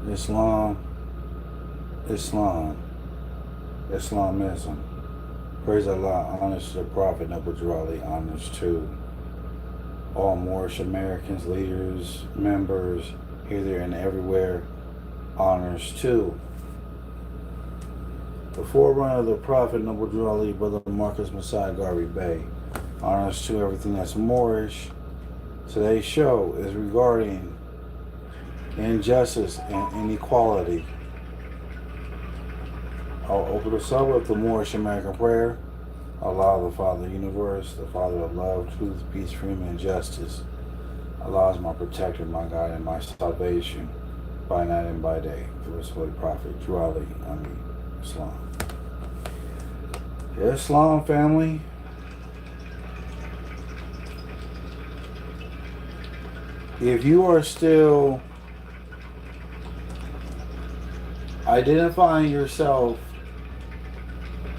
Islam, Islam, Islamism. Praise Allah, honors to the Prophet, Noble Jawali, honors to all Moorish Americans, leaders, members, here, there, and everywhere, honors to the forerunner of the Prophet, Noble Jawali, Brother Marcus Messiah Garvey Bay, honors to everything that's Moorish. Today's show is regarding injustice and inequality. I'll open us up with the Moorish American prayer. Allah, the Father of the universe, the Father of love, truth, peace, freedom, and justice. Allah is my protector, my guide, and my salvation by night and by day. Through His holy prophet, Jawali, Islam. Islam, family. If you are still identifying yourself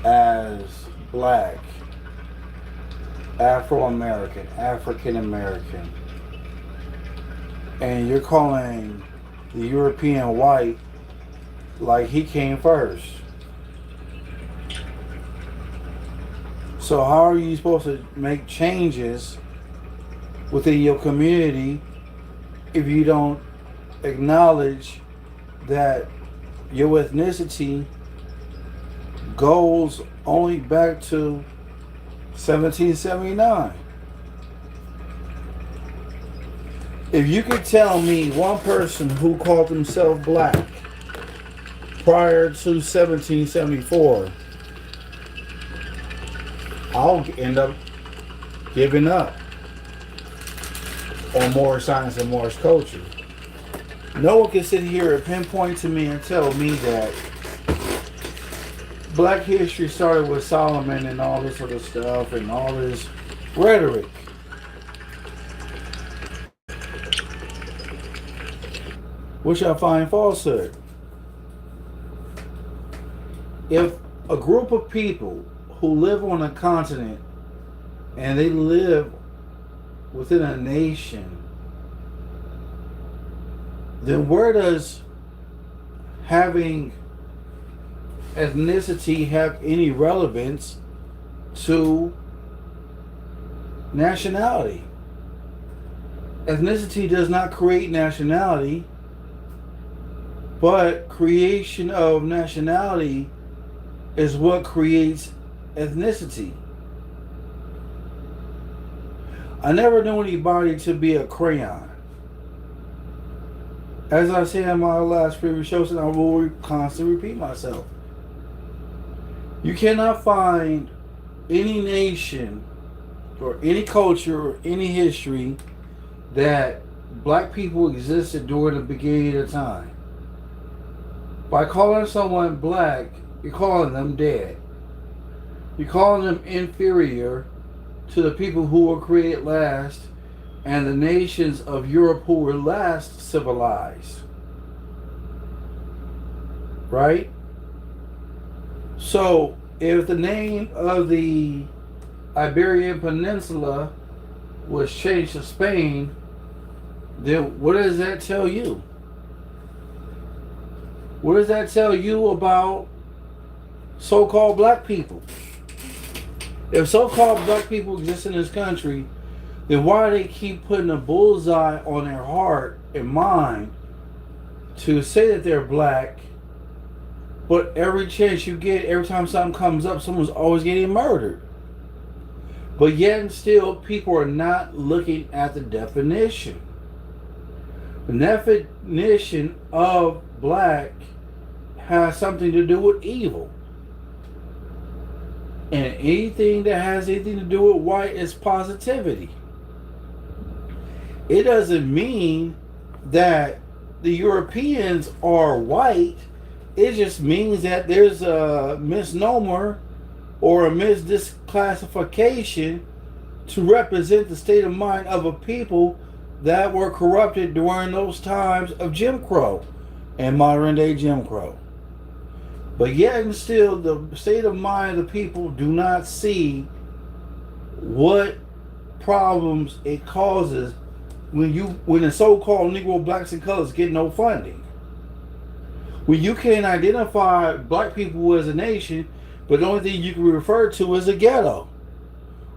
as black, Afro-American, African-American, and you're calling the European white like he came first, so how are you supposed to make changes within your community if you don't acknowledge that your ethnicity goes only back to 1779? If you could tell me one person who called himself black prior to 1774, I'll end up giving up on Moorish science and Moorish culture. No one can sit here and pinpoint to me and tell me that black history started with Solomon and all this other stuff and all this rhetoric. Which I find falsehood. If a group of people who live on a continent and they live within a nation, then where does having ethnicity have any relevance to nationality? Ethnicity does not create nationality, but creation of nationality is what creates ethnicity. I never knew anybody to be a crayon. As I said in my last previous shows, and I will constantly repeat myself, you cannot find any nation or any culture or any history that black people existed during the beginning of time. By calling someone black, you're calling them dead. You're calling them inferior to the people who were created last and the nations of Europe who were last civilized. Right? So, if the name of the Iberian Peninsula was changed to Spain, then what does that tell you? What does that tell you about so-called black people? If so-called black people exist in this country, then why do they keep putting a bullseye on their heart and mind to say that they're black, but every chance you get, every time something comes up, someone's always getting murdered? But yet and still, people are not looking at the definition. The definition of black has something to do with evil. And anything that has anything to do with white is positivity. It doesn't mean that the Europeans are white. It just means that there's a misnomer or a misclassification to represent the state of mind of a people that were corrupted during those times of Jim Crow and modern day Jim Crow. But yet and still, the state of mind of the people do not see what problems it causes when the so-called Negro blacks and colors get no funding. When you can't identify black people as a nation, but the only thing you can refer to is a ghetto,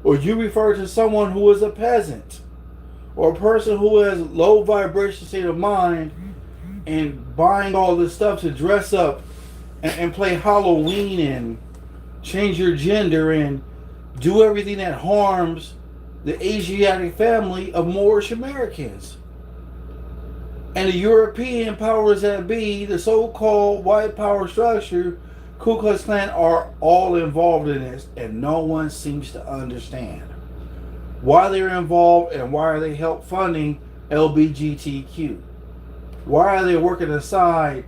or you refer to someone who is a peasant, or a person who has low vibration state of mind and buying all this stuff to dress up and play Halloween and change your gender and do everything that harms the Asiatic family of Moorish Americans. And the European powers that be, the so-called white power structure, Ku Klux Klan, are all involved in this, and no one seems to understand why they're involved and why are they help funding LBGTQ. Why are they working aside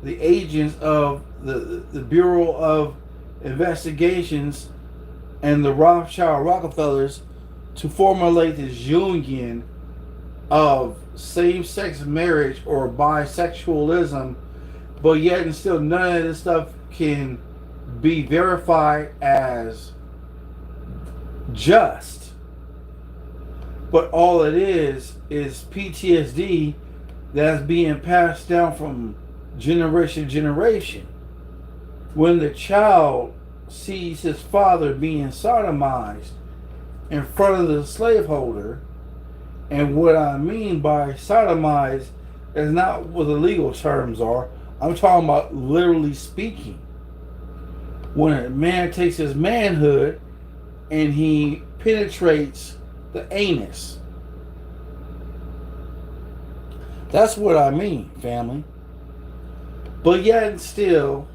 the agents of the Bureau of Investigations and the Rothschild Rockefellers to formulate this union of same-sex marriage or bisexualism, but yet and still none of this stuff can be verified as just. But all it is PTSD that's being passed down from generation to generation. When the child sees his father being sodomized in front of the slaveholder, and what I mean by sodomized is not what the legal terms are. I'm talking about literally speaking. When a man takes his manhood and he penetrates the anus. That's what I mean, family. But yet still,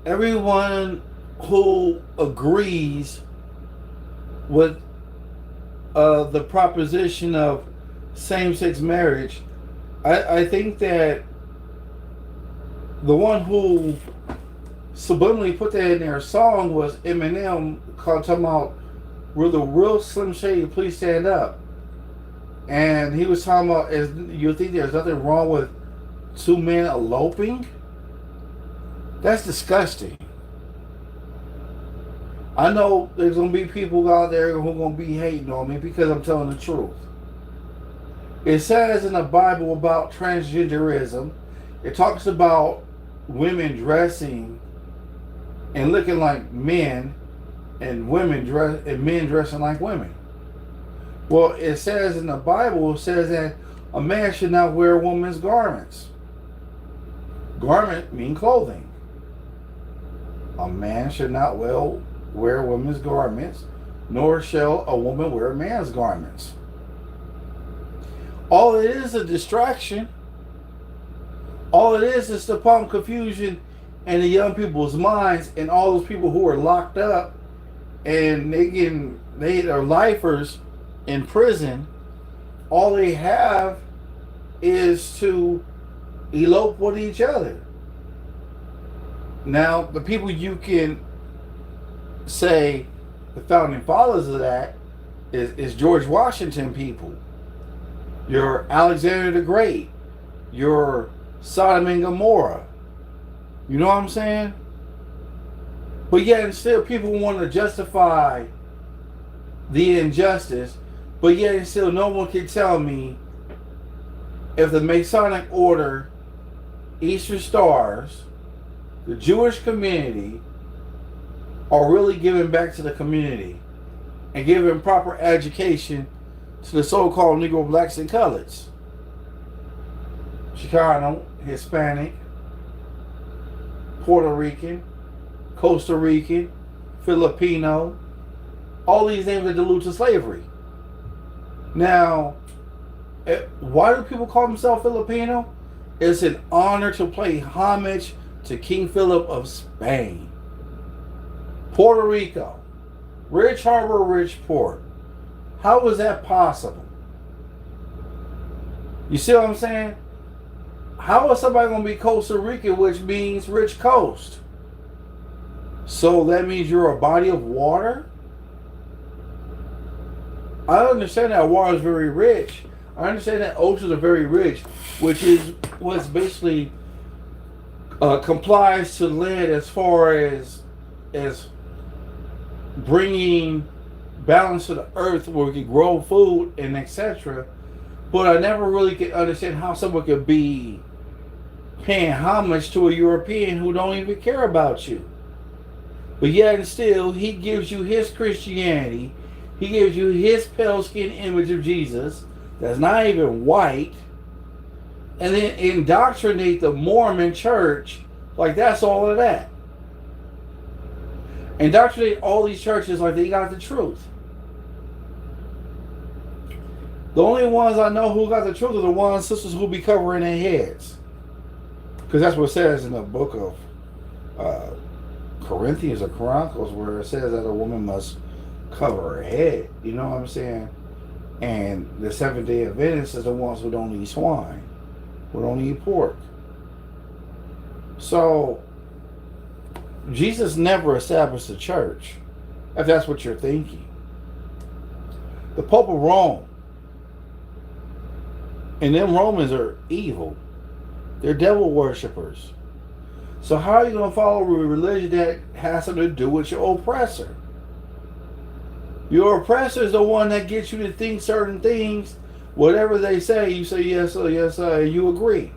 everyone who agrees with the proposition of same-sex marriage, I think that the one who subliminally put that in their song was Eminem, talking about, "Will the real Slim Shady please stand up?" And he was talking about, you think there's nothing wrong with two men eloping? That's disgusting. I know there's going to be people out there who are going to be hating on me because I'm telling the truth. It says in the Bible about transgenderism, it talks about women dressing and looking like men and men dressing like women. Well, it says in the Bible, it says that a man should not wear a woman's garments. Garment mean clothing. A man should not wear women's garments, nor shall a woman wear a man's garments. All it is a distraction. All it is to pump confusion in the young people's minds, and all those people who are locked up and they are lifers in prison. All they have is to elope with each other. Now, the people you can say the founding fathers of that is George Washington people, your Alexander the Great, your Sodom and Gomorrah. You know what I'm saying? But yet and still people want to justify the injustice, but yet and still no one can tell me if the Masonic Order, Easter Stars, the Jewish community are really giving back to the community and giving proper education to the so-called Negro, blacks, and coloreds. Chicano, Hispanic, Puerto Rican, Costa Rican, Filipino, all these names that allude to slavery. Now, why do people call themselves Filipino? It's an honor to pay homage to King Philip of Spain. Puerto Rico, rich harbor, rich port. How is that possible? You see what I'm saying? How is somebody going to be Costa Rican, which means rich coast? So that means you're a body of water? I understand that water is very rich. I understand that oceans are very rich, which is what's basically complies to land as far as bringing balance to the earth where we can grow food and etc. But I never really could understand how someone could be paying homage to a European who don't even care about you. But yet and still, he gives you his Christianity. He gives you his pale skin image of Jesus that's not even white. And then indoctrinate the Mormon church like that's all of that. Indoctrinate all these churches like they got the truth. The only ones I know who got the truth are the ones, sisters who be covering their heads. Because that's what it says in the book of Corinthians or Chronicles, where it says that a woman must cover her head. You know what I'm saying? And the Seventh-day Adventists is the ones who don't eat swine, who don't eat pork. So, Jesus never established a church, if that's what you're thinking. The Pope of Rome, and them Romans are evil. They're devil worshippers. So how are you going to follow a religion that has something to do with your oppressor? Your oppressor is the one that gets you to think certain things. Whatever they say, you say yes sir, and you agree.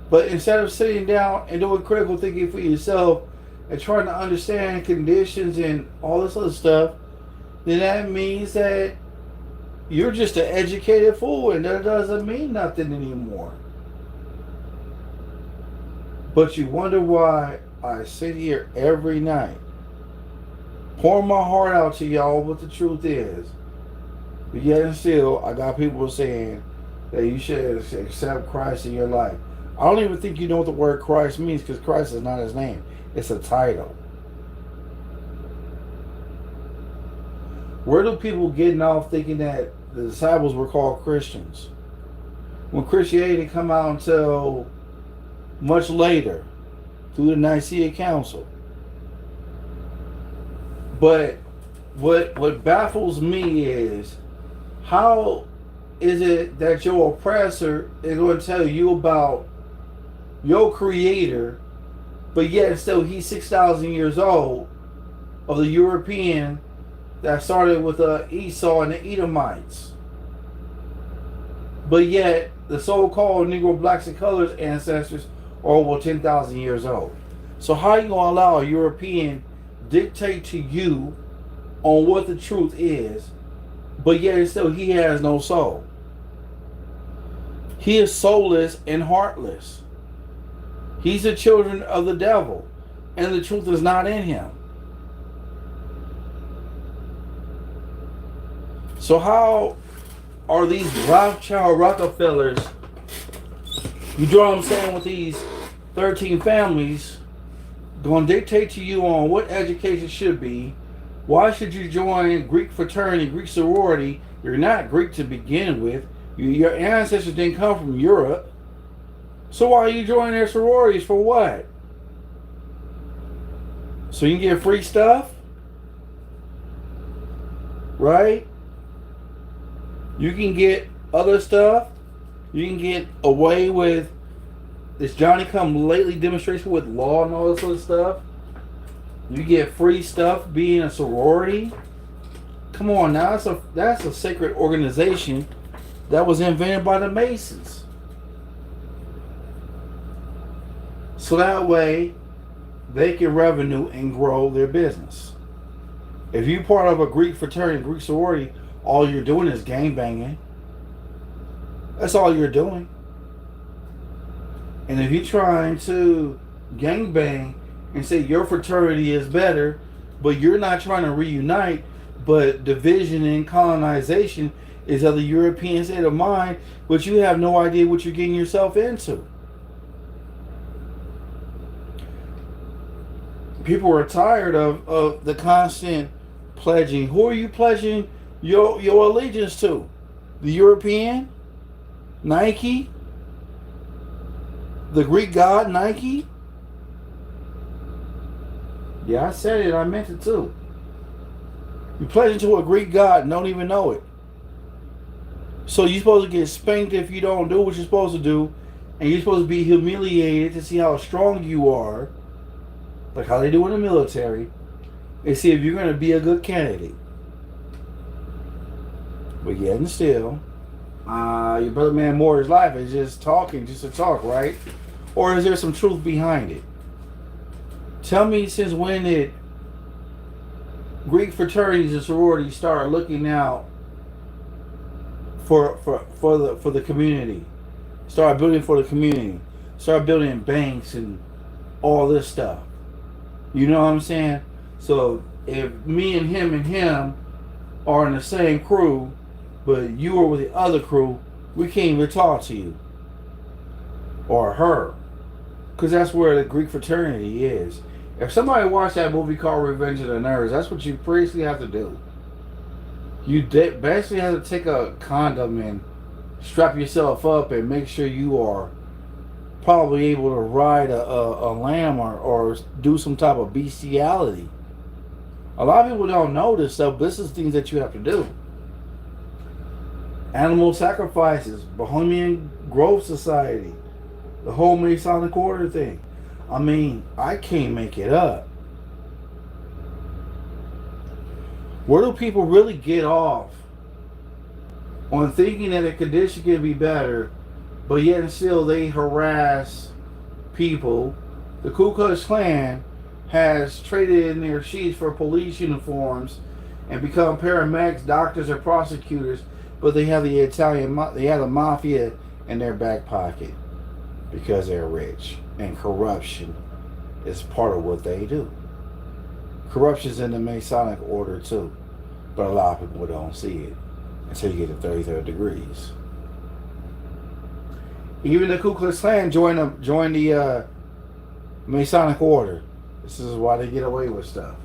But instead of sitting down and doing critical thinking for yourself and trying to understand conditions and all this other stuff, then that means that you're just an educated fool, and that doesn't mean nothing anymore. But you wonder why I sit here every night, pouring my heart out to y'all what the truth is. But yet and still, I got people saying that you should accept Christ in your life. I don't even think you know what the word Christ means, because Christ is not his name. It's a title. Where do people getting off thinking that the disciples were called Christians, when Christianity come out until much later through the Nicaea Council? But what baffles me is, how is it that your oppressor is going to tell you about your creator, but yet still he's 6,000 years old, of the European that started with Esau and the Edomites? But yet the so-called Negro, blacks, and colors ancestors are over 10,000 years old. So how are you going to allow a European dictate to you on what the truth is, but yet still he has no soul? He is soulless and heartless. He's the children of the devil, and the truth is not in him. So how are these Rothschild Rockefellers, you know what I'm saying, with these 13 families, going to dictate to you on what education should be? Why should you join Greek fraternity, Greek sorority? You're not Greek to begin with. Your ancestors didn't come from Europe. So why are you joining their sororities? For what? So you can get free stuff? Right? You can get other stuff. You can get away with this Johnny-come-lately demonstration with law and all this other stuff. You get free stuff being a sorority. Come on now, that's a sacred organization that was invented by the Masons. So that way they can revenue and grow their business. If you're part of a Greek fraternity, Greek sorority, all you're doing is gangbanging. That's all you're doing. And if you're trying to gangbang and say your fraternity is better, but you're not trying to reunite, but division and colonization is of the European state of mind, but you have no idea what you're getting yourself into. People are tired of the constant pledging. Who are you pledging your allegiance to? The European? Nike? The Greek god Nike? Yeah, I said it. I meant it too. You're pledging to a Greek god and don't even know it. So you're supposed to get spanked if you don't do what you're supposed to do, and you're supposed to be humiliated to see how strong you are, like how they do in the military, and see if you're going to be a good candidate. But yet and still, your brother man Moore's life is just talking just to talk, right? Or is there some truth behind it? Tell me, since when did Greek fraternities and sororities start looking out for the community? Start building for the community. Start building banks and all this stuff. You know what I'm saying? So if me and him are in the same crew, but you are with the other crew, we can't even talk to you or her, because that's where the Greek fraternity is. If somebody watched that movie called Revenge of the Nerds, that's what you basically have to do. You basically have to take a condom and strap yourself up and make sure you are probably able to ride a lamb or do some type of bestiality. A lot of people don't know this stuff, but this is things that you have to do. Animal sacrifices, Bohemian Grove Society, the whole Masonic Order thing. I mean, I can't make it up. Where do people really get off on thinking that a condition can be better, but yet and still they harass people? The Ku Klux Klan has traded in their sheets for police uniforms and become paramedics, doctors, or prosecutors, but they have the mafia in their back pocket because they're rich, and corruption is part of what they do. Corruption's in the Masonic order too, but a lot of people don't see it until you get to 33rd degrees. Even the Ku Klux Klan joined the Masonic order. This is why they get away with stuff.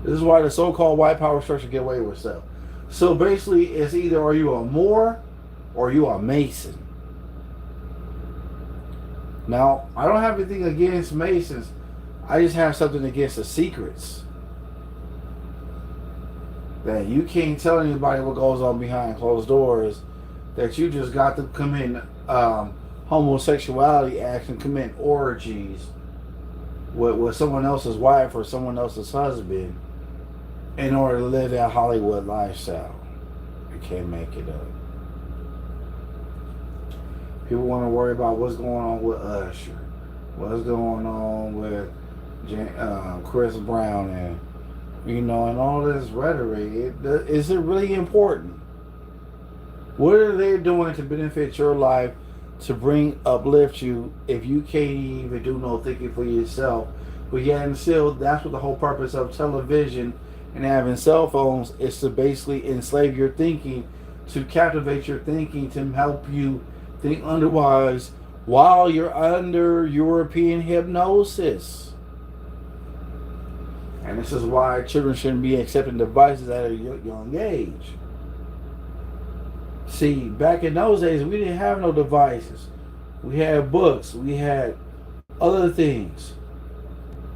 This is why the so-called white power structure get away with stuff. So basically, it's either are you a Moor or you a Mason. Now, I don't have anything against Masons. I just have something against the secrets. That you can't tell anybody what goes on behind closed doors. That you just got to commit homosexuality acts and commit orgies with someone else's wife or someone else's husband in order to live that Hollywood lifestyle. You can't make it up. People want to worry about what's going on with Usher, what's going on with Chris Brown, and and all this rhetoric. Is it really important? What are they doing to benefit your life, to uplift you, if you can't even do no thinking for yourself? But yet and still, that's what the whole purpose of television and having cell phones is, to basically enslave your thinking, to captivate your thinking, to help you think otherwise while you're under European hypnosis. And this is why children shouldn't be accepting devices at a young age. See, back in those days, we didn't have no devices. We had books. We had other things.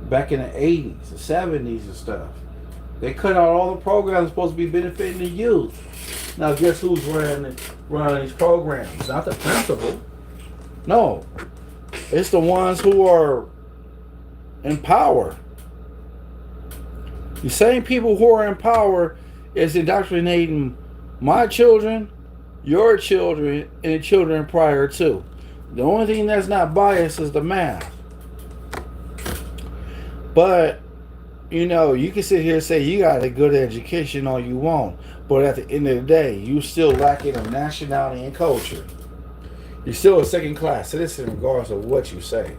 Back in the 80s, the 70s and stuff. They cut out all the programs supposed to be benefiting the youth. Now, guess who's running these programs? Not the principal. No. It's the ones who are in power. The same people who are in power is indoctrinating my children, your children, and the children prior to. The only thing that's not biased is the math. But, you can sit here and say you got a good education all you want, but at the end of the day, you still lacking of nationality and culture. You're still a second-class citizen regardless of what you say.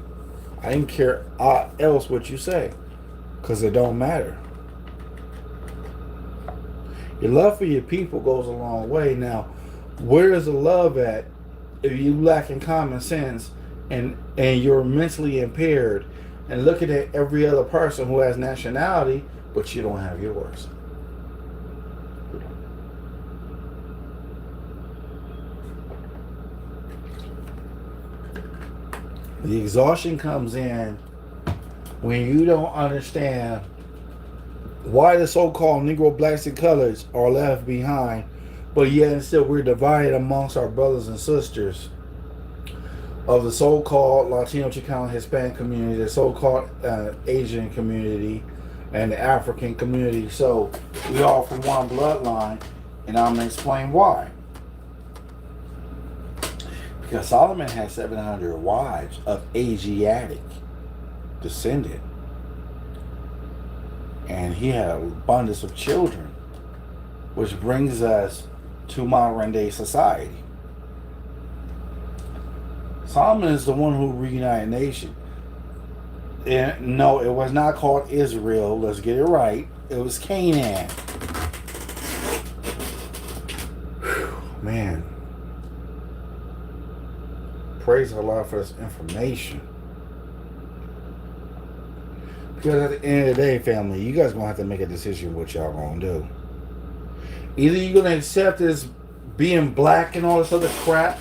I didn't care else what you say, because it don't matter. Your love for your people goes a long way. Now, where is the love at if you lack in common sense and you're mentally impaired and looking at every other person who has nationality, but you don't have yours? The exhaustion comes in when you don't understand why the so-called Negro, blacks, and colors are left behind, but yet and still we're divided amongst our brothers and sisters of the so-called Latino, Chicano, Hispanic community, the so-called Asian community, and the African community. So we all from one bloodline, and I'm going to explain why. Because Solomon had 700 wives of Asiatic descendant. And he had an abundance of children, which brings us to modern day society. Solomon is the one who reunited nation. And no, it was not called Israel. Let's get it right. It was Canaan. Whew, man. Praise Allah for this information. Because at the end of the day, family, you guys gonna have to make a decision what y'all gonna do. Either you're gonna accept this being black and all this other crap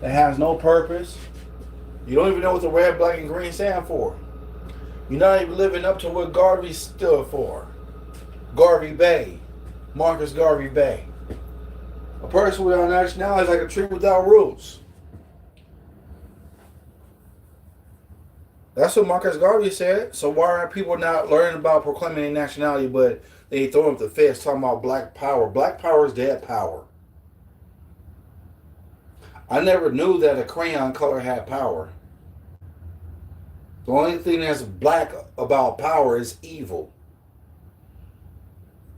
that has no purpose. You don't even know what the red, black, and green stand for. You're not even living up to what Garvey stood for. Garvey Bay. Marcus Garvey Bay. A person without nationality is like a tree without roots. That's what Marcus Garvey said. So why are people not learning about proclaiming their nationality, but they throw up the fist talking about black power? Black power is dead power. I never knew that a crayon color had power. The only thing that's black about power is evil.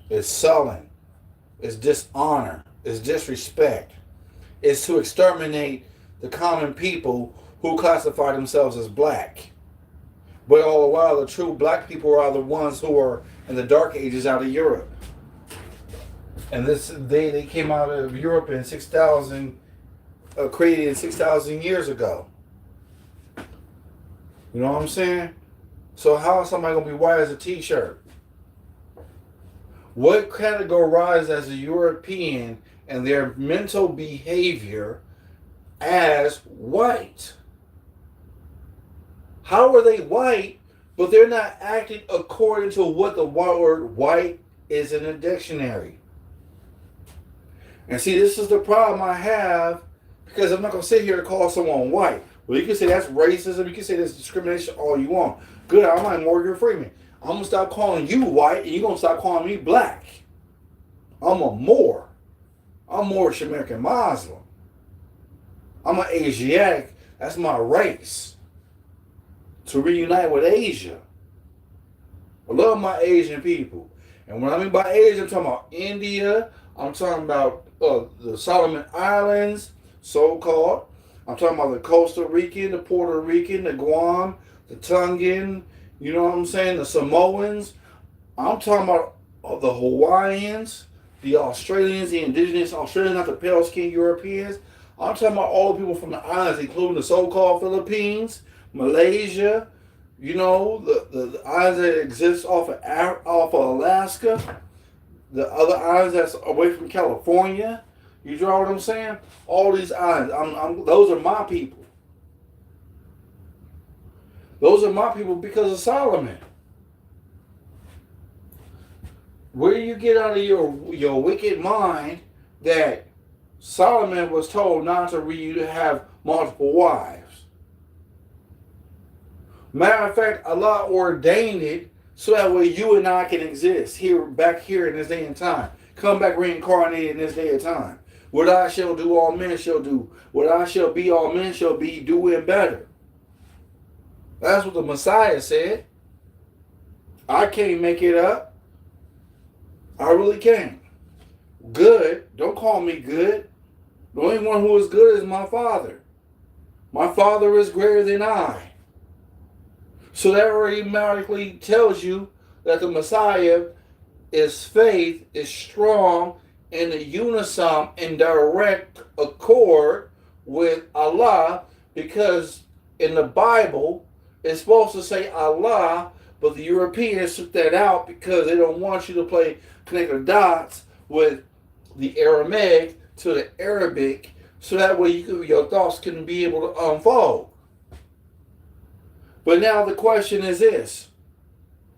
It's sullen. It's dishonor. It's disrespect. It's to exterminate the common people who classify themselves as black. But all the while, the true black people are the ones who are in the dark ages out of Europe. And they came out of Europe in 6,000, created 6,000 years ago. You know what I'm saying? So how is somebody going to be white as a t-shirt? What categorized as a European and their mental behavior as white? How are they white, but they're not acting according to what the word white is in a dictionary? And see, this is the problem I have, because I'm not going to sit here and call someone white. Well, you can say that's racism, you can say that's discrimination all you want. Good, I'm like Morgan Freeman. I'm going to stop calling you white, and you're going to stop calling me black. I'm Moorish American Muslim. I'm an Asiatic. That's my race. To reunite with Asia. I love my Asian people. And when I mean by Asia, I'm talking about India. I'm talking about the Solomon Islands, so-called. I'm talking about the Costa Rican, the Puerto Rican, the Guam, the Tongan, you know what I'm saying, the Samoans. I'm talking about the Hawaiians, the Australians, the indigenous Australians, not the pale-skinned Europeans. I'm talking about all the people from the islands, including the so-called Philippines, Malaysia, you know, the islands that exist off of Alaska, the other islands that's away from California. You draw what I'm saying? All these islands, those are my people. Those are my people because of Solomon. Where do you get out of your wicked mind that Solomon was told not to have multiple wives? Matter of fact, Allah ordained it so that way you and I can exist back here in this day and time. Come back reincarnated in this day and time. What I shall do, all men shall do. What I shall be, all men shall be, doing better. That's what the Messiah said. I can't make it up. I really can't. Good, don't call me good. The only one who is good is my Father. My Father is greater than I. So that already automatically tells you that the Messiah is faith, is strong, in a unison and direct accord with Allah, because in the Bible it's supposed to say Allah, but the Europeans took that out because they don't want you to connect the dots with the Aramaic to the Arabic, so that way your thoughts can be able to unfold. But now the question is this: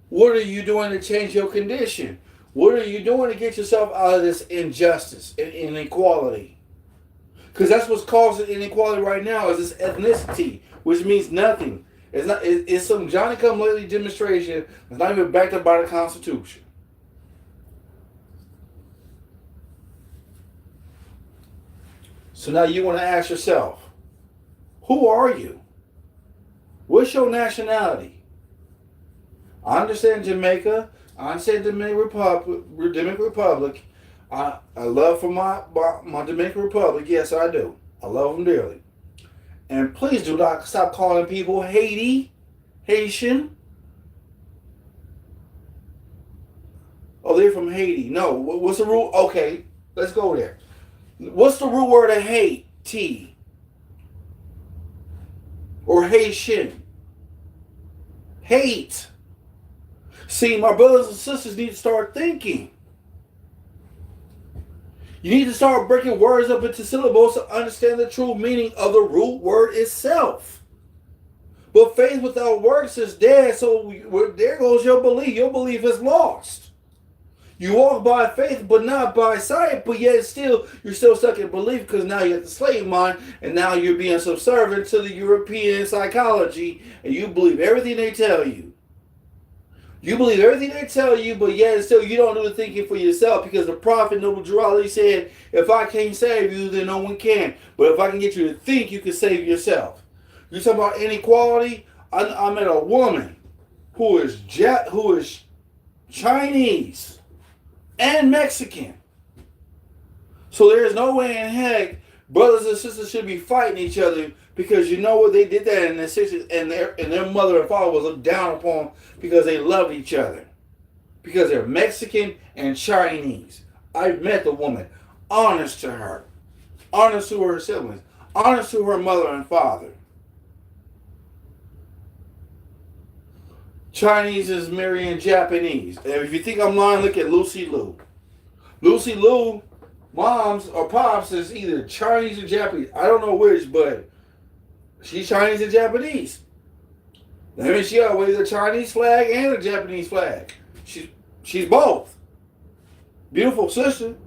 what are you doing to change your condition? What are you doing to get yourself out of this injustice and inequality? Because that's what's causing inequality right now, is this ethnicity, which means nothing. It's some Johnny-come-lately demonstration that's not even backed up by the Constitution. So now you want to ask yourself, who are you? What's your nationality? I understand Jamaica. I understand Dominican Republic. I love for my Dominican Republic. Yes, I do. I love them dearly. And please do not stop calling people Haitian. Oh, they're from Haiti. No, what's the root? Okay, let's go there. What's the root word of hate? T or Haitian? Hate. See, my brothers and sisters need to start thinking. You need to start breaking words up into syllables to understand the true meaning of the root word itself. But faith without works is dead, so there goes your belief. Your belief is lost. You walk by faith, but not by sight, but yet you're still stuck in belief because now you're the slave mind, and now you're being subservient to the European psychology, and you believe everything they tell you. You believe everything they tell you, but yet still you don't do the thinking for yourself because the prophet Noble Gerali said, if I can't save you, then no one can. But if I can get you to think, you can save yourself. You talk about inequality? I met a woman who is Chinese and Mexican. So there's no way in heck brothers and sisters should be fighting each other because you know what, they did that in the 60s, and their mother and father was looked down upon because they loved each other. Because they're Mexican and Chinese. I met the woman. Honest to her. Honest to her siblings. Honest to her mother and father. Chinese is marrying Japanese. And if you think I'm lying, look at Lucy Liu. Lucy Liu, moms or pops is either Chinese or Japanese. I don't know which, but she's Chinese and Japanese. That means she got a Chinese flag and a Japanese flag. She's both. Beautiful sister.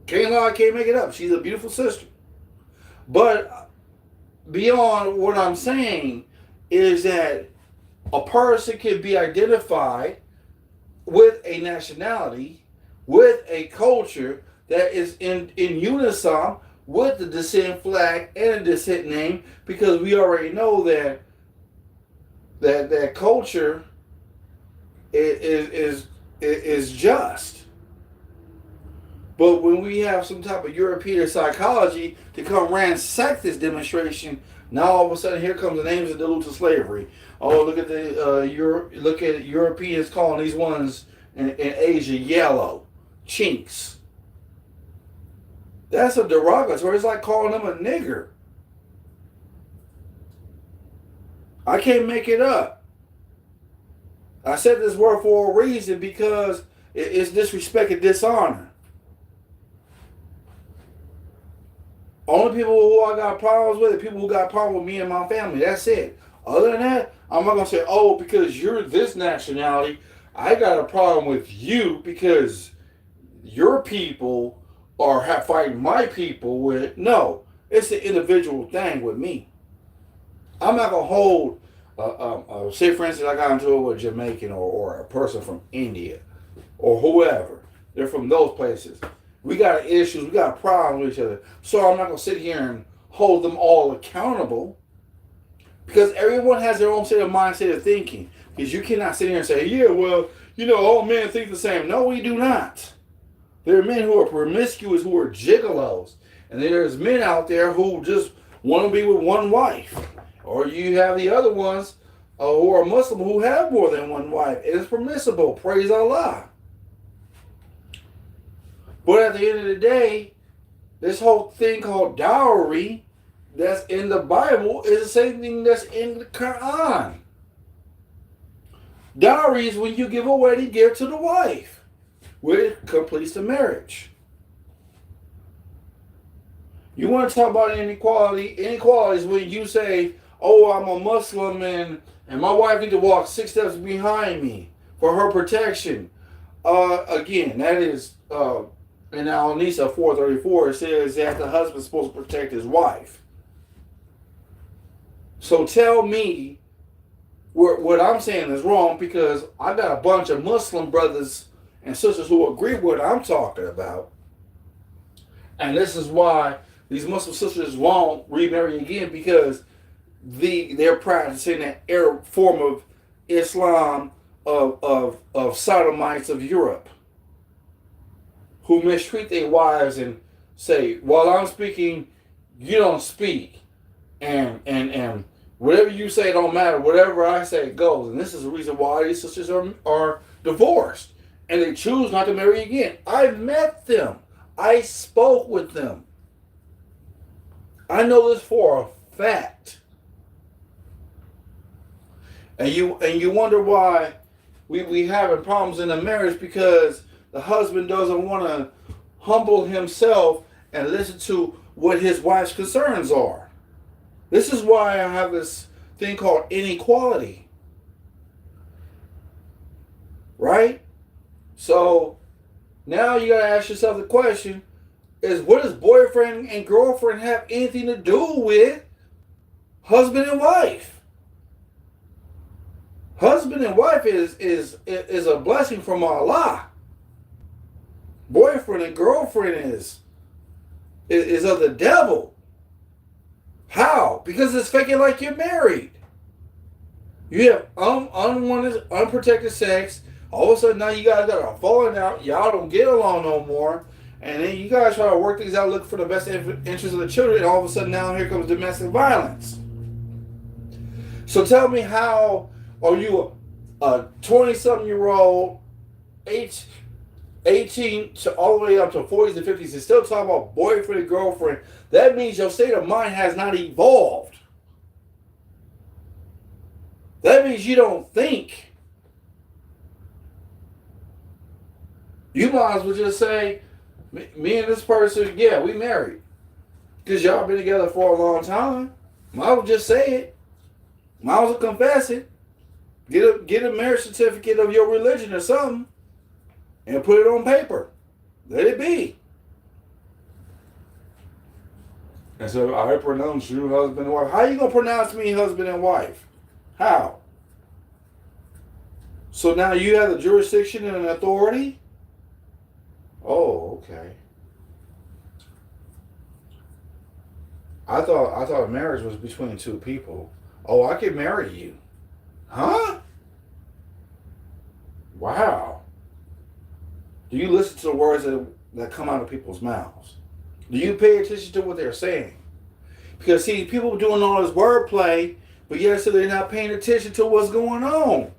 Can't lie, can't make it up. She's a beautiful sister. But beyond what I'm saying is that a person can be identified with a nationality, with a culture that is in unison with the descent flag and a descent name, because we already know that culture is just. But when we have some type of European psychology to come ransack this demonstration, now all of a sudden here comes the names that dilute to slavery. Oh, look at Europeans calling these ones in Asia yellow, chinks. That's a derogatory. It's like calling them a nigger. I can't make it up. I said this word for a reason because it's disrespect and dishonor. Only people who I got problems with are people who got problems with me and my family. That's it. Other than that, I'm not going to say, oh, because you're this nationality, I got a problem with you because your people are fighting my people with. No, it's an individual thing with me. I'm not going to hold, say for instance, I got into it with a Jamaican or a person from India or whoever. They're from those places. We got issues, we got problems with each other. So I'm not going to sit here and hold them all accountable because everyone has their own state of mindset of thinking. Because you cannot sit here and say, yeah, well, all men think the same. No, we do not. There are men who are promiscuous, who are gigolos. And then there's men out there who just want to be with one wife. Or you have the other ones who are Muslim who have more than one wife. It is permissible. Praise Allah. But at the end of the day, this whole thing called dowry that's in the Bible is the same thing that's in the Quran. Dowry is when you give a wedding gift to the wife, which completes the marriage. You want to talk about inequality? Inequality is when you say, oh, I'm a Muslim and my wife needs to walk 6 steps behind me for her protection. Again, that is... in Al-Nisa 4:34, it says that the husband's supposed to protect his wife. So tell me what I'm saying is wrong, because I got a bunch of Muslim brothers and sisters who agree with what I'm talking about. And this is why these Muslim sisters won't remarry again because they're practicing that Arab form of Islam of sodomites of Europe who mistreat their wives and say, while I'm speaking, you don't speak. And whatever you say don't matter. Whatever I say goes. And this is the reason why these sisters are divorced. And they choose not to marry again. I met them. I spoke with them. I know this for a fact. And you wonder why we having problems in the marriage, because the husband doesn't want to humble himself and listen to what his wife's concerns are. This is why I have this thing called inequality. Right? So now you got to ask yourself the question, is what does boyfriend and girlfriend have anything to do with husband and wife? Husband and wife is a blessing from Allah. Boyfriend and girlfriend is of the devil. How? Because it's faking like you're married. You have unwanted, unprotected sex. All of a sudden now you guys got a falling out. Y'all don't get along no more. And then you guys try to work things out, look for the best interest of the children. And all of a sudden now here comes domestic violence. So tell me, how are you a 20-something-year-old, 18 to all the way up to 40s and 50s and still talking about boyfriend and girlfriend? That means your state of mind has not evolved. That means you don't think. You might as well just say, me and this person, yeah, we married. Because y'all been together for a long time. Might as well just say it. Might as well confess it. Get a marriage certificate of your religion or something. And put it on paper. Let it be. And so I pronounce you husband and wife. How you going to pronounce me husband and wife? How? So now you have the jurisdiction and an authority? Oh, okay. I thought a marriage was between two people. Oh, I can marry you. Huh? Wow. Do you listen to the words that come out of people's mouths? Do you pay attention to what they're saying? Because see, people are doing all this wordplay, but yet so they're not paying attention to what's going on.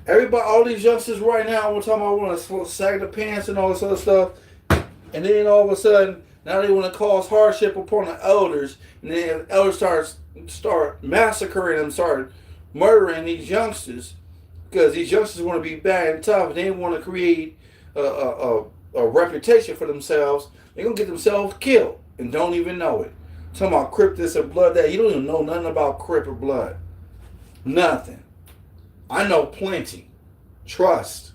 Everybody, all these youngsters right now, we're talking about want to sag the pants and all this other stuff, and then all of a sudden, now they want to cause hardship upon the elders, and then the elders start massacring them, start murdering these youngsters, because these youngsters want to be bad and tough, and they want to create a reputation for themselves. They're going to get themselves killed and don't even know it. Talking about Crip this and blood that. You don't even know nothing about Crip or blood. Nothing. I know plenty. Trust.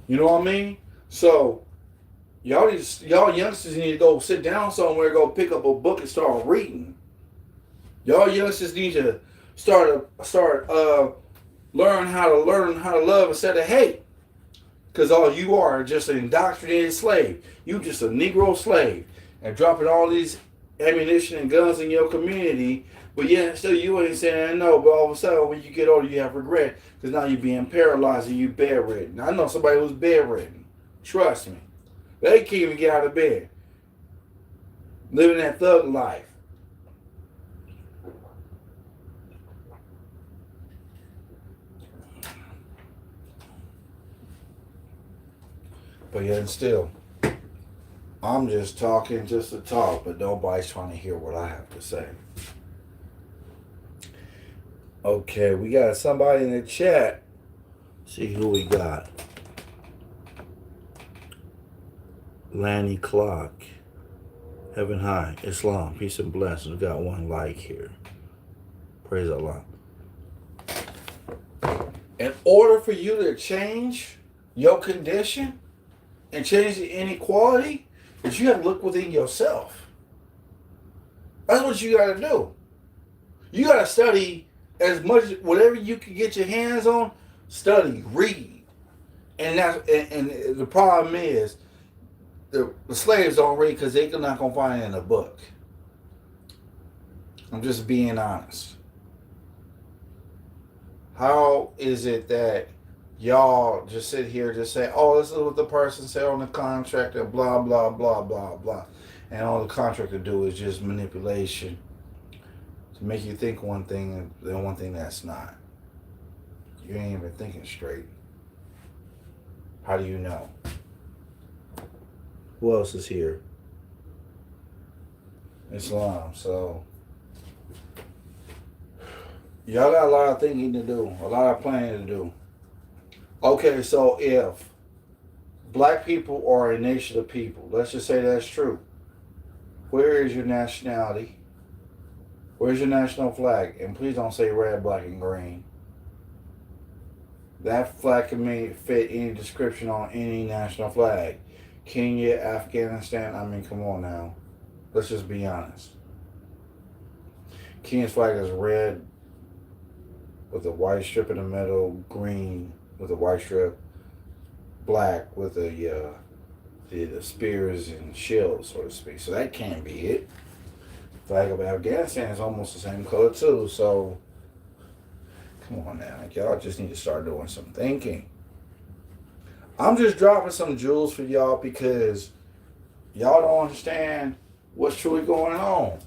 You know what I mean? So, y'all youngsters need to go sit down somewhere, go pick up a book and start reading. Y'all youngsters need to learn how to love instead of hate. Because all you are just an indoctrinated slave. You just a Negro slave. And dropping all these ammunition and guns in your community. But yet still you ain't saying no. But all of a sudden when you get older you have regret. Because now you're being paralyzed and you're bedridden. I know somebody who's bedridden. Trust me. They can't even get out of bed. Living that thug life. But yet still, I'm just talking just to talk, but nobody's trying to hear what I have to say. Okay, we got somebody in the chat. See who we got. Lanny Clock. Heaven high. Islam. Peace and blessings. We got one like here. Praise Allah. In order for you to change your condition and change the inequality, is you have to look within yourself. That's what you got to do. You got to study as much, whatever you can get your hands on, study, read. And the problem is, the slaves don't read because they're not gonna find it in a book. I'm just being honest. How is it that y'all just sit here just say, oh, this is what the person said on the contract and blah blah blah blah blah, and all the contractor do is just manipulation to make you think one thing and one thing that's not. You ain't even thinking straight. How do you know? Who else is here? Islam. So y'all got a lot of thinking to do, a lot of planning to do. Okay, so if black people are a nation of people, let's just say that's true. Where is your nationality? Where's your national flag? And please don't say red, black, and green. That flag can fit any description on any national flag. Kenya, Afghanistan, I mean, come on now. Let's just be honest. Kenya's flag is red with a white strip in the middle, green with a white strip, black with the spears and shields, so to speak. So that can't be it. Flag of Afghanistan is almost the same color too. So come on now, y'all just need to start doing some thinking. I'm just dropping some jewels for y'all because y'all don't understand what's truly going on.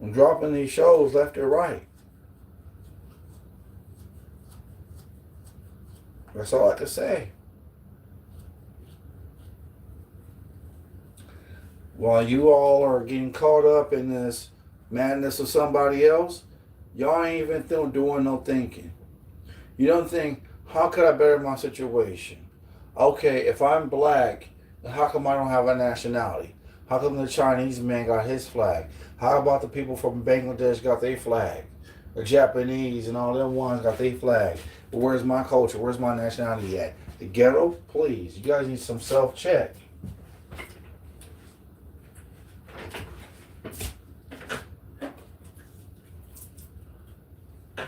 I'm dropping these shows left and right. That's all I can say. While you all are getting caught up in this madness of somebody else, y'all ain't even doing no thinking. You don't think, how could I better my situation? Okay, if I'm black, how come I don't have a nationality? How come the Chinese man got his flag? How about the people from Bangladesh got their flag? The Japanese and all them ones got their flag. But where's my culture? Where's my nationality at? The ghetto? Please, you guys need some self-check.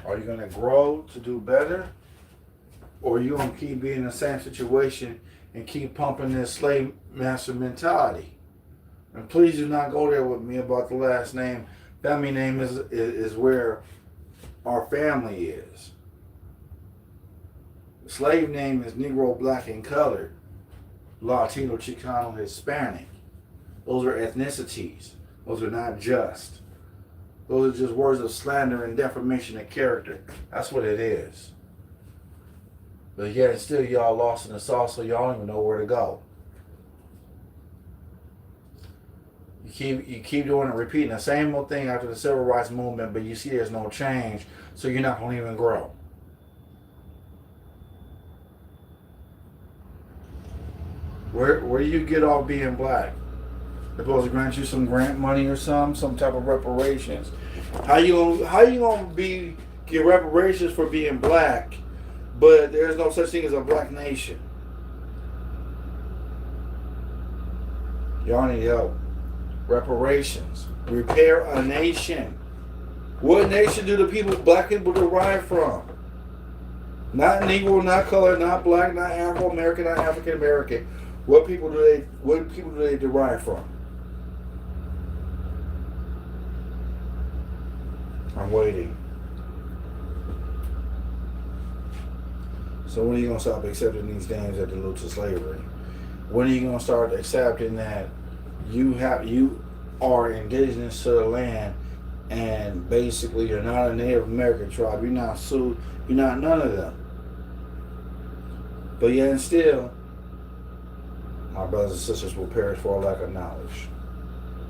Are you going to grow to do better? Or are you going to keep being in the same situation and keep pumping this slave master mentality? And please do not go there with me about the last name. Family name is where our family is. The slave name is Negro, Black, and Colored. Latino, Chicano, Hispanic. Those are ethnicities. Those are not just. Those are just words of slander and defamation of character. That's what it is. But yet still y'all lost in the sauce, so y'all don't even know where to go. You keep doing it, repeating the same old thing after the civil rights movement, but you see there's no change, so you're not going to even grow. Where do you get off being black? They're supposed to grant you some grant money or some type of reparations. How you gonna get reparations for being black, but there's no such thing as a black nation? Y'all need help. Reparations. Repair a nation. What nation do black people derive from? Not Negro, not color, not black, not Afro-American, not African-American. What people do they derive from? I'm waiting. So when are you going to stop accepting these names that allude to slavery? When are you going to start accepting that you are indigenous to the land and basically you're not a Native American tribe, you're not Sioux, you're not none of them. But yet and still, my brothers and sisters will perish for a lack of knowledge.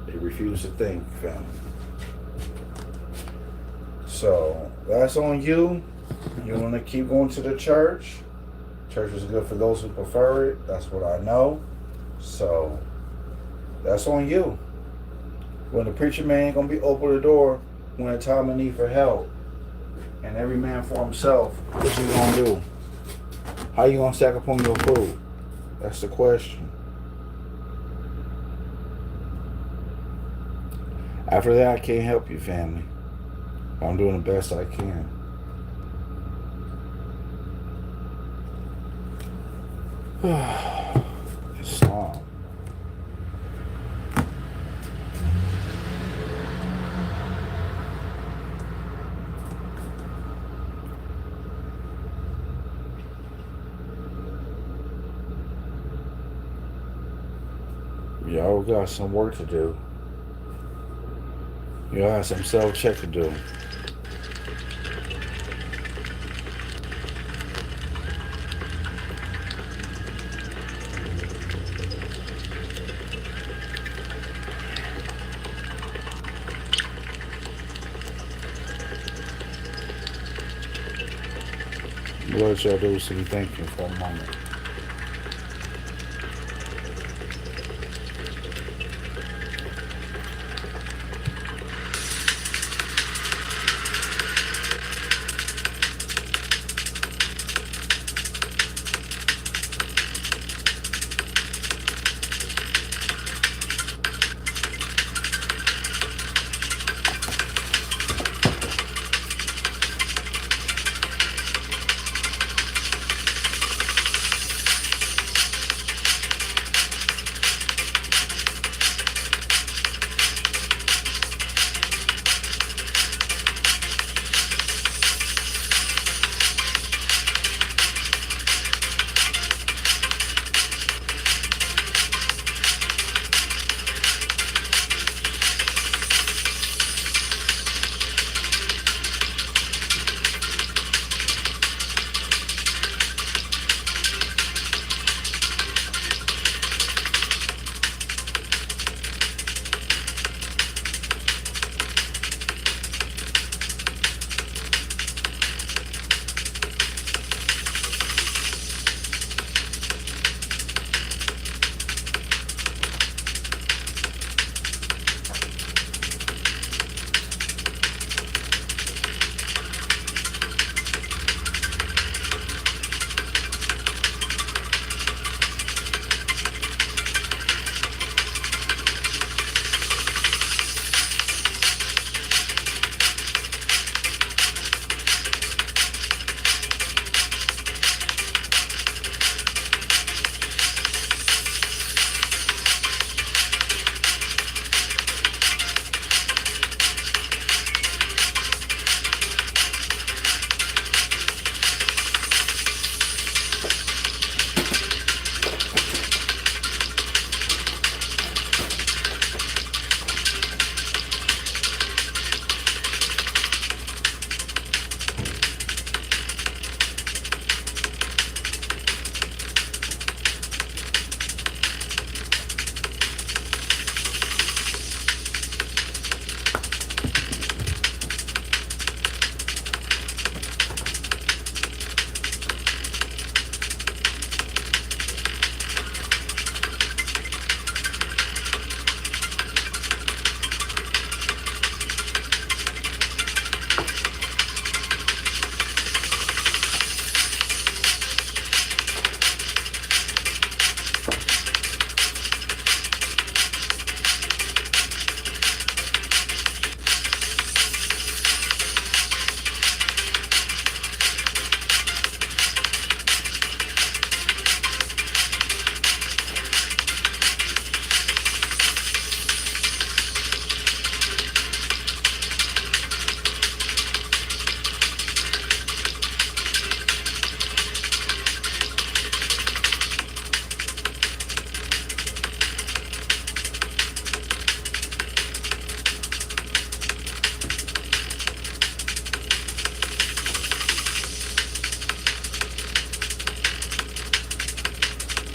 They refuse to think, family. So that's on you. You want to keep going to the church. Church is good for those who prefer it. That's what I know. So that's on you. When the preacher man ain't going to be open the door when a time of need for help, and every man for himself, what you going to do? How you going to stack upon your food? That's the question. After that, I can't help you, family. I'm doing the best I can. Islam. Y'all got some work to do. Y'all have some self-check to do. What y'all do is to be thinking for a moment.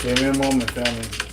Give me a moment, family.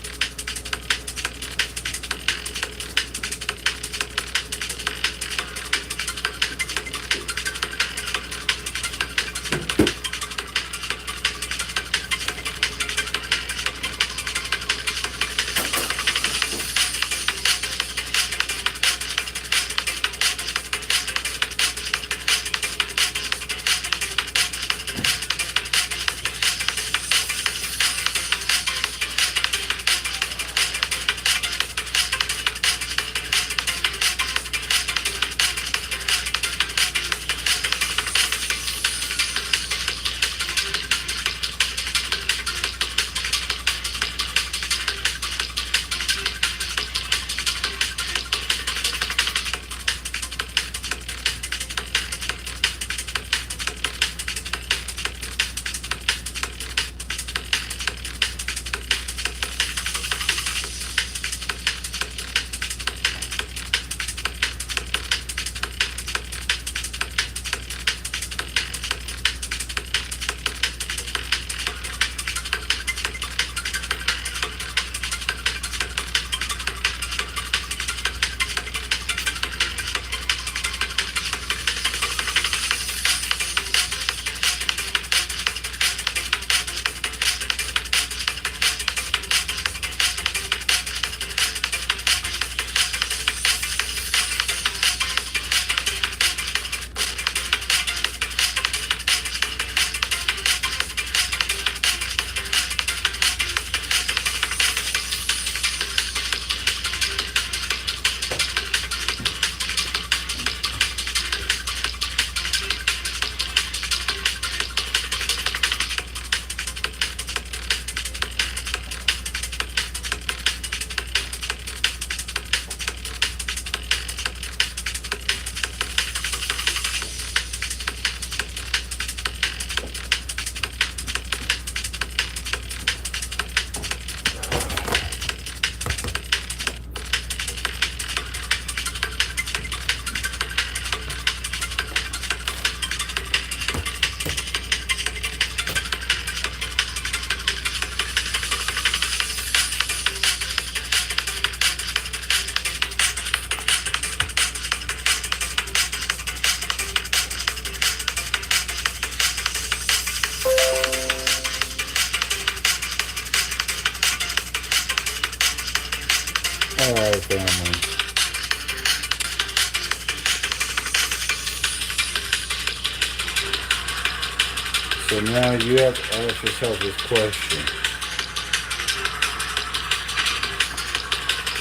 So now you have to ask yourself this question.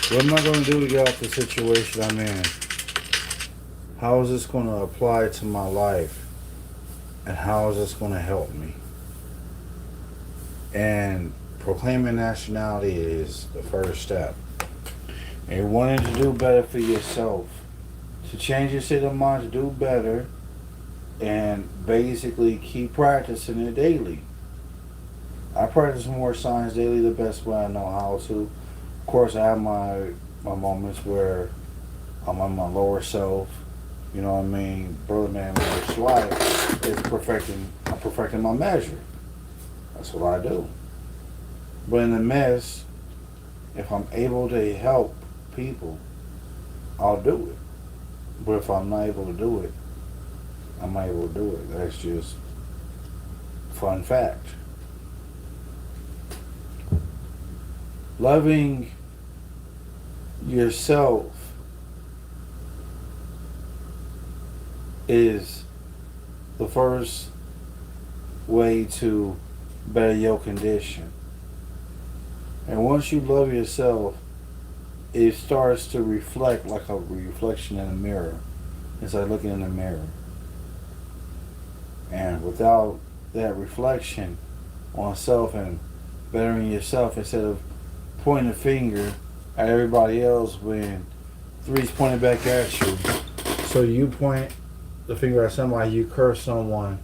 What am I going to do to get out the situation I'm in? How is this going to apply to my life? And how is this going to help me? And proclaiming nationality is the first step. And wanting to do better for yourself, to change your state of mind, to do better, and basically keep practicing it daily. I practice more science daily the best way I know how to. Of course, I have my moments where I'm on my lower self. You know what I mean? Brother man, first life is I'm perfecting my measure. That's what I do. But in the mess, if I'm able to help people, I'll do it. But if I'm not able to do it, I'm not able to do it. That's just fun fact. Loving yourself is the first way to better your condition. And once you love yourself, it starts to reflect like a reflection in a mirror. It's like looking in a mirror. And without that reflection on self and bettering yourself, instead of pointing a finger at everybody else when three's pointed back at you, so you point the finger at somebody, you curse someone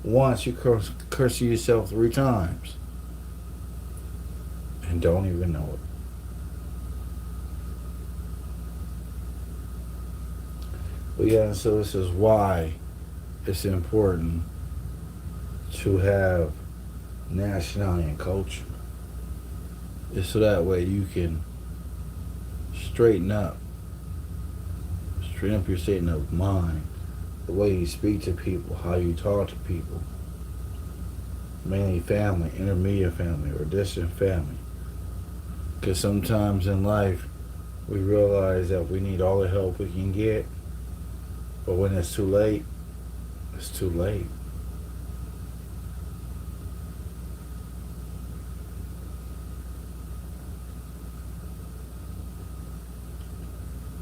once, you curse yourself 3 times and don't even know it. But yeah, so this is why it's important to have nationality and culture. It's so that way you can straighten up your state of mind, the way you speak to people, how you talk to people, mainly family, intermediate family, or distant family. Because sometimes in life, we realize that we need all the help we can get, but when it's too late, it's too late.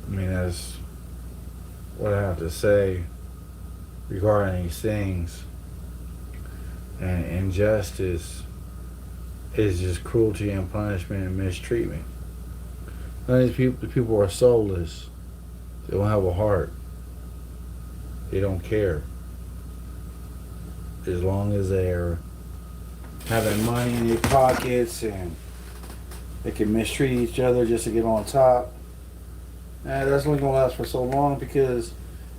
I mean, that's what I have to say regarding these things. And injustice is just cruelty and punishment and mistreatment. None of these people are soulless. They don't have a heart. They don't care. As long as they're having money in their pockets and they can mistreat each other just to get on top. And that's only going to last for so long, because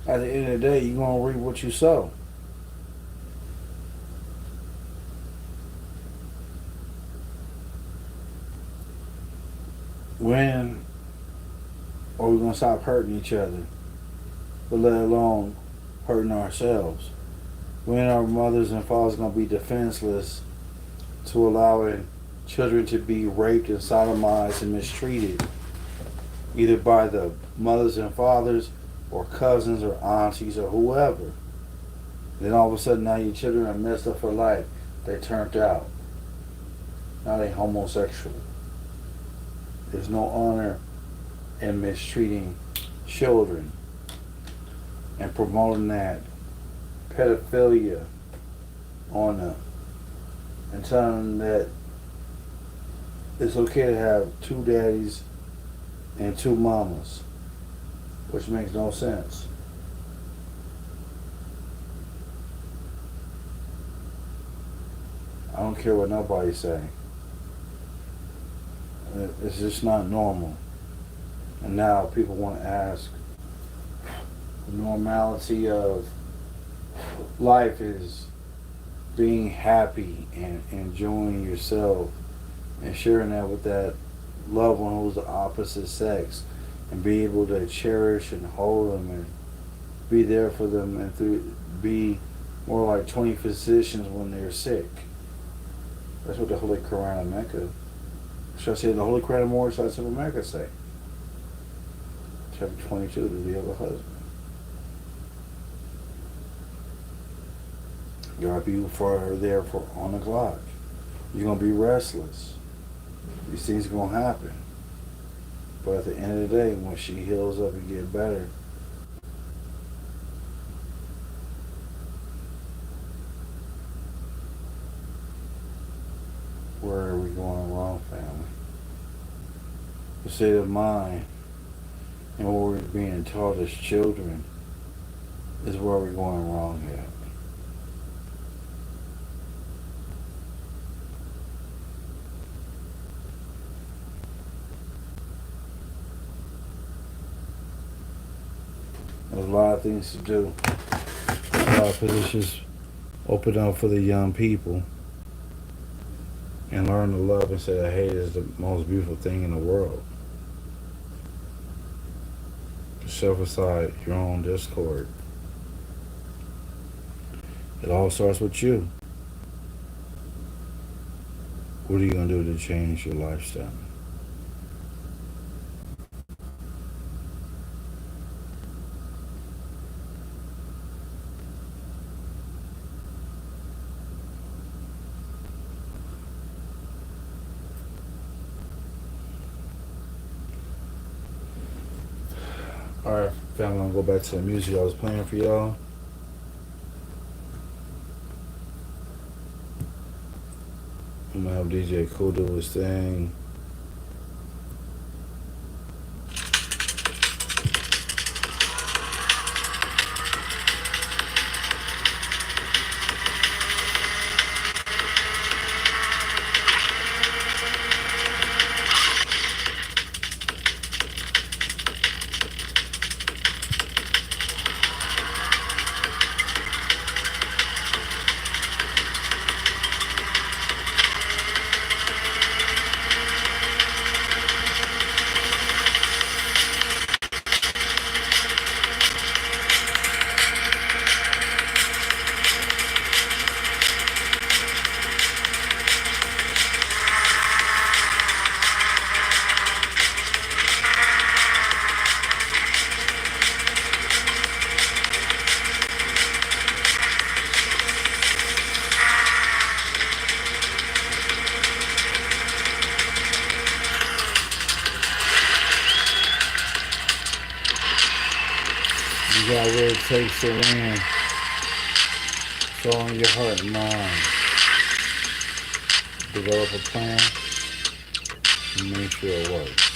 at the end of the day, you're going to reap what you sow. When are we going to stop hurting each other, but let alone hurting ourselves? When are mothers and fathers going to be defenseless to allowing children to be raped and sodomized and mistreated, either by the mothers and fathers or cousins or aunties or whoever? Then all of a sudden now your children are messed up for life. They turned out. Now they homosexual. There's no honor in mistreating children and promoting that pedophilia on them, and telling them that it's okay to have 2 daddies and 2 mamas, which makes no sense. I don't care what nobody say. It's just not normal. And now people want to ask, the normality of life is being happy and enjoying yourself and sharing that with that loved one who's the opposite sex, and be able to cherish and hold them and be there for them, and be more like 20 physicians when they're sick. That's what the Holy Quran of Mecca, should I say the Holy Quran of Moorish of America say? Chapter 22, to be of a husband. You got people for her there for on the clock. You're gonna be restless. These things are gonna happen. But at the end of the day, when she heals up and get better, where are we going wrong, family? The state of mind and what we're being taught as children is where we're going wrong at. There's a lot of things to do. A lot of positions open up for the young people and learn to love instead of hate is the most beautiful thing in the world. Shove aside your own discord. It all starts with you. What are you going to do to change your lifestyle? Alright, family, I'm going to go back to the music I was playing for y'all. I'm going to have DJ Cool do his thing. You got what it takes to win. It's all in your heart and mind. Develop a plan and make sure it works.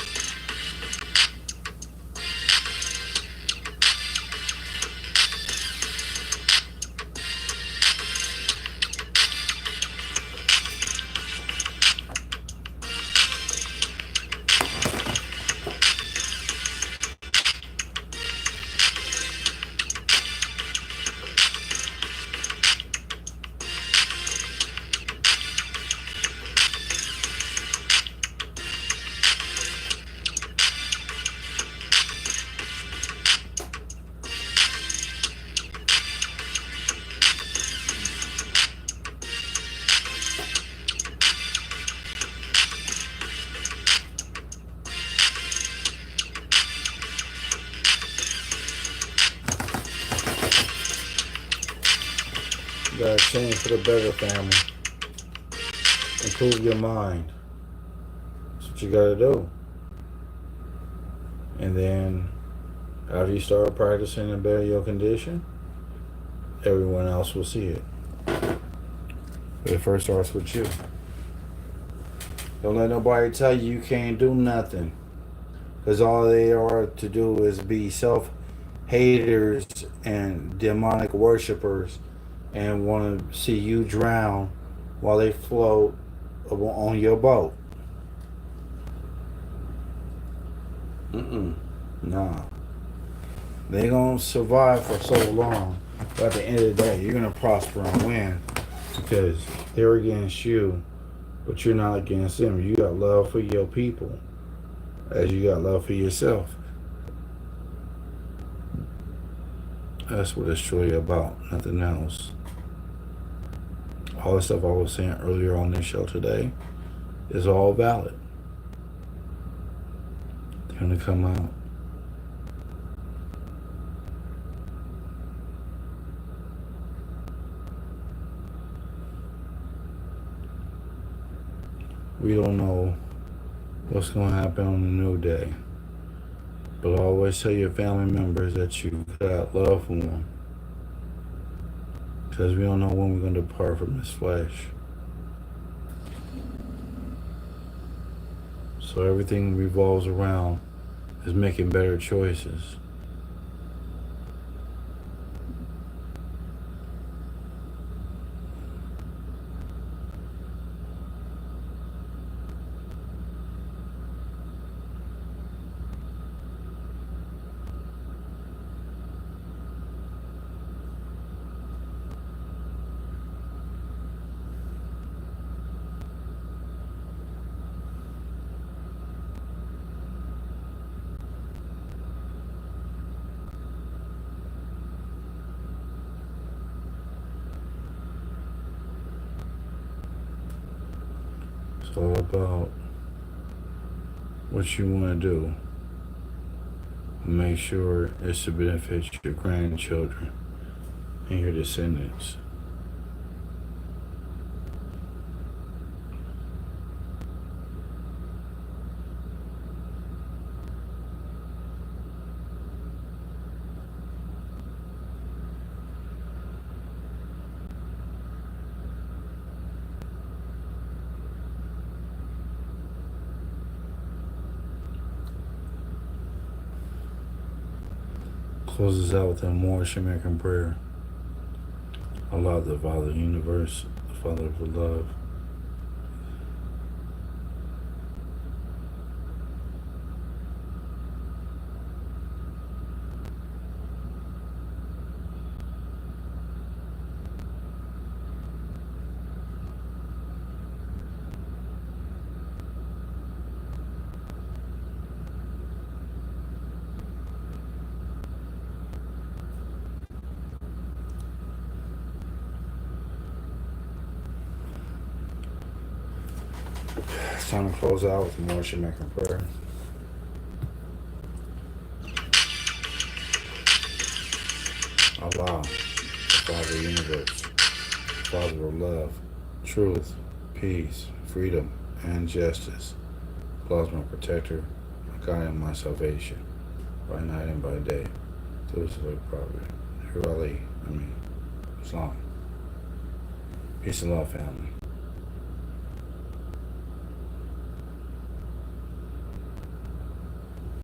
You gotta change for the better, family. Improve your mind. That's what you gotta do. And then, after you start practicing and better your condition, everyone else will see it. But it first starts with you. Don't let nobody tell you you can't do nothing. Because all they are to do is be self-haters and demonic worshipers and want to see you drown while they float on your boat. Nah. They gonna survive for so long, but at the end of the day, you're gonna prosper and win because they're against you, but you're not against them. You got love for your people as you got love for yourself. That's what it's truly about, nothing else. All the stuff I was saying earlier on this show today is all valid. They're gonna come out. We don't know what's going to happen on a new day. But always tell your family members that you got love for them. Because we don't know when we're going to depart from this flesh. So everything revolves around is making better choices. It's all about what you want to do. Make sure it's to benefit your grandchildren and your descendants. Closes out with a more American prayer. Allah, the Father of the universe, the Father of the love. It's time to close out with a more American prayer. Allah, the Father of the universe, Father of love, truth, peace, freedom, and justice. Allah is my protector, my guide, and my salvation, by night and by day. To his holy prophet, Islam. Peace and love, family.